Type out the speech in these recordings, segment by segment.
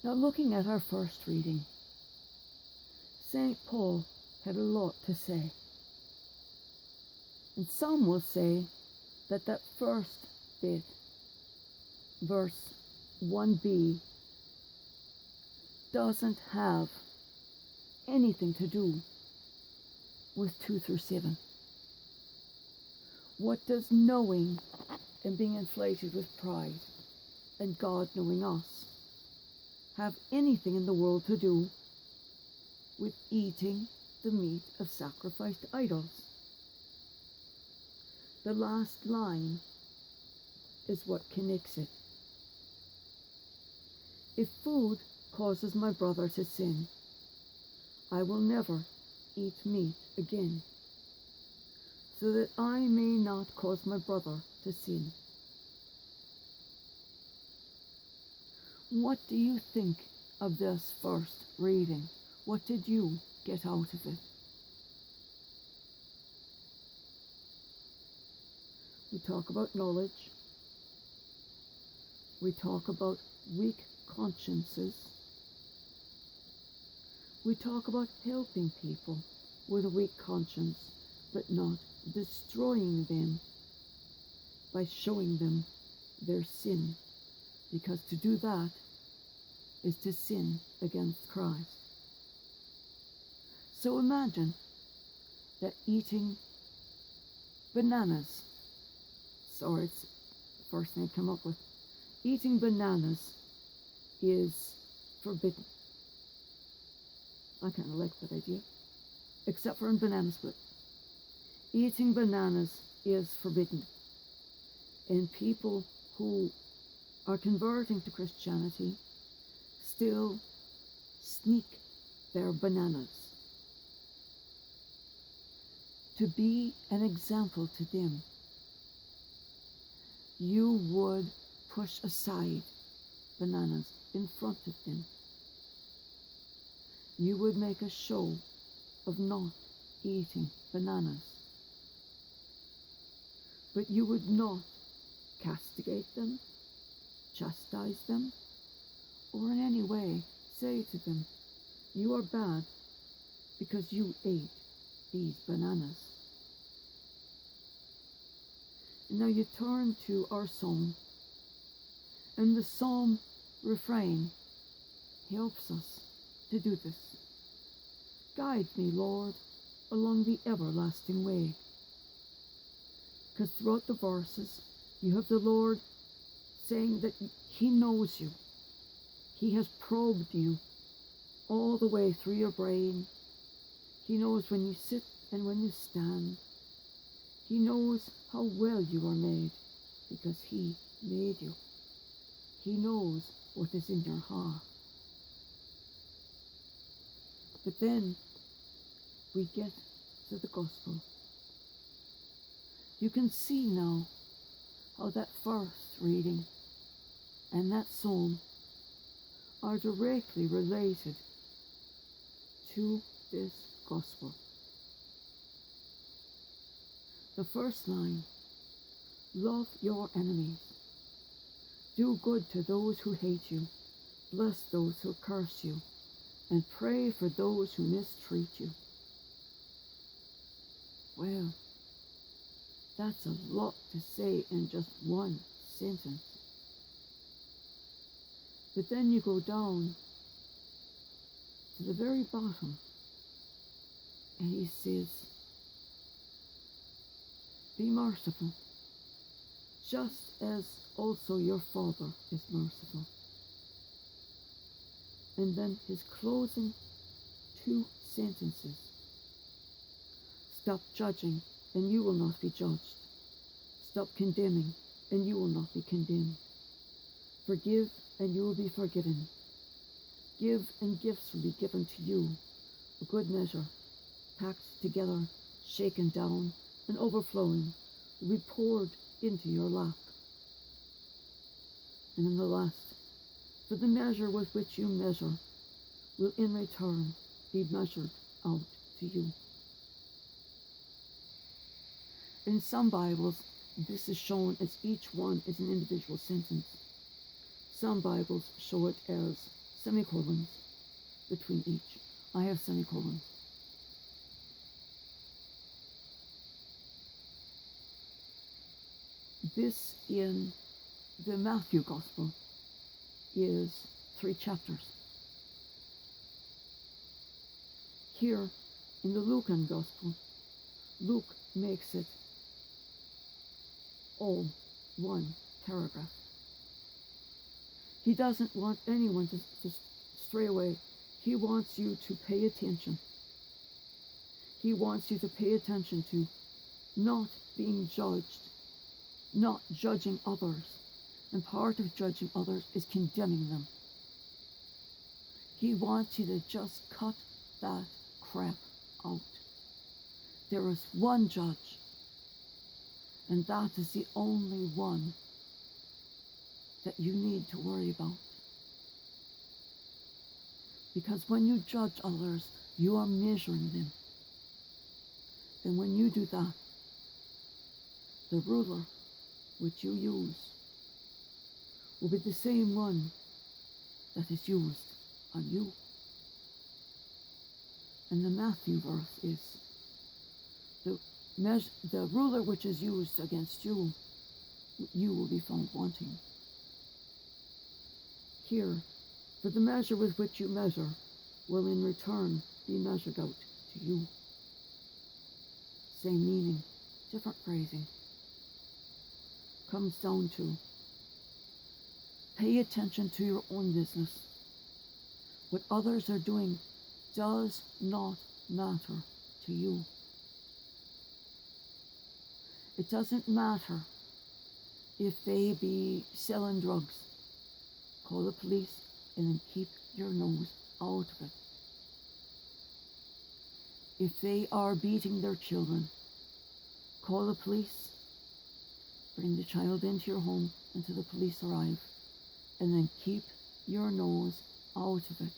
Now, looking at our first reading, St. Paul had a lot to say. And some will say that that first bit, verse 1b, doesn't have anything to do with 2 through 7. What does knowing and being inflated with pride and God knowing us have anything in the world to do with eating the meat of sacrificed idols? The last line is what connects it. If food causes my brother to sin, I will never eat meat again, so that I may not cause my brother to sin. What do you think of this first reading? What did you get out of it? We talk about knowledge. We talk about weak consciences. We talk about helping people with a weak conscience, but not destroying them by showing them their sin, because to do that is to sin against Christ. So imagine that eating bananas, sorry, it's the first thing I come up with, eating bananas is forbidden. I kind of like that idea, except for in Banana Split. Eating bananas is forbidden. And people who are converting to Christianity still sneak their bananas. To be an example to them, you would push aside bananas in front of them. You would make a show of not eating bananas. But you would not castigate them, chastise them, or in any way say to them, you are bad because you ate these bananas. And now you turn to our psalm, and the psalm refrain helps us to do this. Guide me, Lord, along the everlasting way. Because throughout the verses, you have the Lord saying that He knows you. He has probed you all the way through your brain. He knows when you sit and when you stand. He knows how well you are made because He made you. He knows what is in your heart. But then we get to the gospel. You can see now how that first reading and that psalm are directly related to this gospel. The first line, love your enemies. Do good to those who hate you. Bless those who curse you. And pray for those who mistreat you. Well, that's a lot to say in just one sentence. But then you go down to the very bottom, and he says, be merciful, just as also your Father is merciful. And then his closing two sentences. Stop judging, and you will not be judged. Stop condemning, and you will not be condemned. Forgive, and you will be forgiven. Give, and gifts will be given to you. A good measure, packed together, shaken down, and overflowing, will be poured into your lap. And then the last, for the measure with which you measure will in return be measured out to you. In some Bibles, this is shown as each one is an individual sentence. Some Bibles show it as semicolons between each. I have semicolons. This in the Matthew Gospel is 3 chapters. Here in the Lucan Gospel, Luke makes it all one paragraph. He doesn't want anyone to stray away. He wants you to pay attention. He wants you to pay attention to not being judged, not judging others. And part of judging others is condemning them. He wants you to just cut that crap out. There is one judge, and that is the only one that you need to worry about. Because when you judge others, you are measuring them. And when you do that, the ruler which you use will be the same one that is used on you. And the Matthew verse is, the ruler which is used against you, you will be found wanting. Here, for the measure with which you measure will in return be measured out to you. Same meaning, different phrasing. Comes down to pay attention to your own business. What others are doing does not matter to you. It doesn't matter if they be selling drugs. Call the police and then keep your nose out of it. If they are beating their children, call the police, bring the child into your home until the police arrive, and then keep your nose out of it.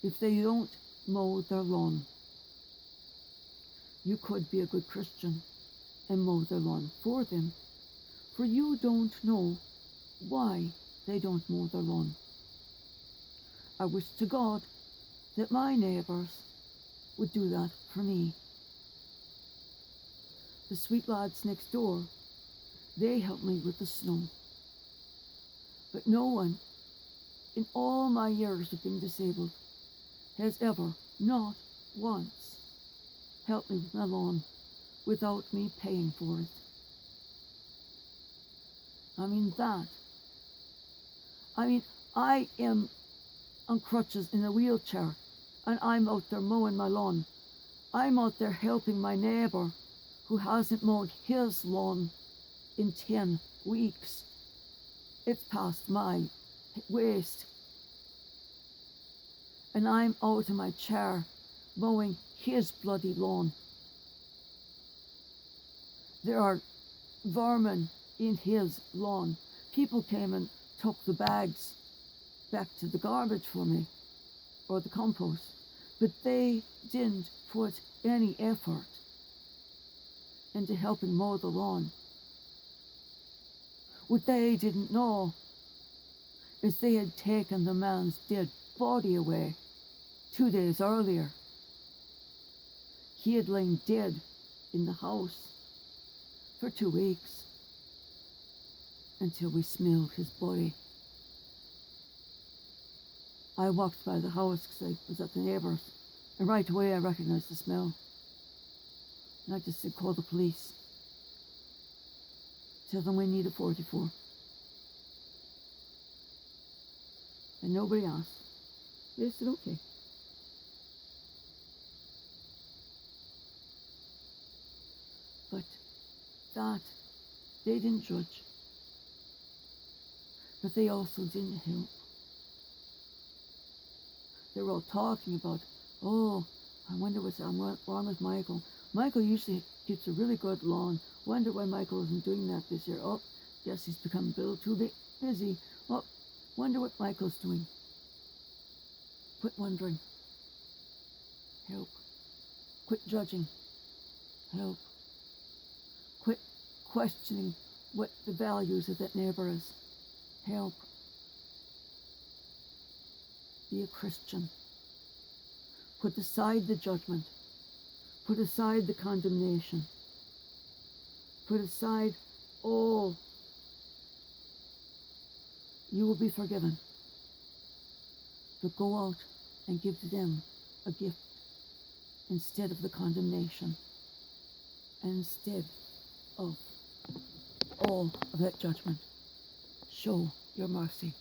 If they don't mow their lawn, you could be a good Christian and mow their lawn for them, for you don't know why they don't mow their lawn. I wish to God that my neighbours would do that for me. The sweet lads next door, they help me with the snow. But no one in all my years of being disabled has ever, not once, helped me with my lawn without me paying for it. I am on crutches in a wheelchair and I'm out there mowing my lawn. I'm out there helping my neighbour who hasn't mowed his lawn in 10 weeks. It's past my waist. And I'm out of my chair mowing his bloody lawn. There are vermin in his lawn. People came and took the bags back to the garbage for me, or the compost, but they didn't put any effort into helping mow the lawn. What they didn't know is they had taken the man's dead body away 2 days earlier. He had lain dead in the house for 2 weeks until we smelled his body. I walked by the house because I was at the neighbours, and right away I recognised the smell. And I just said, call the police. Tell them we need a 44. And nobody asked. They said, okay. But that, they didn't judge. But they also didn't help. They were all talking about, oh, I wonder what's wrong with Michael. Michael usually keeps a really good lawn. Wonder why Michael isn't doing that this year. Oh, guess he's become a little too busy. Oh, wonder what Michael's doing. Quit wondering. Help. Quit judging. Help. Quit questioning what the values of that neighbour is. Help. Be a Christian. Put aside the judgment. Put aside the condemnation. Put aside all. You will be forgiven. But go out and give them a gift instead of the condemnation and instead of all of that judgment. Show your mercy.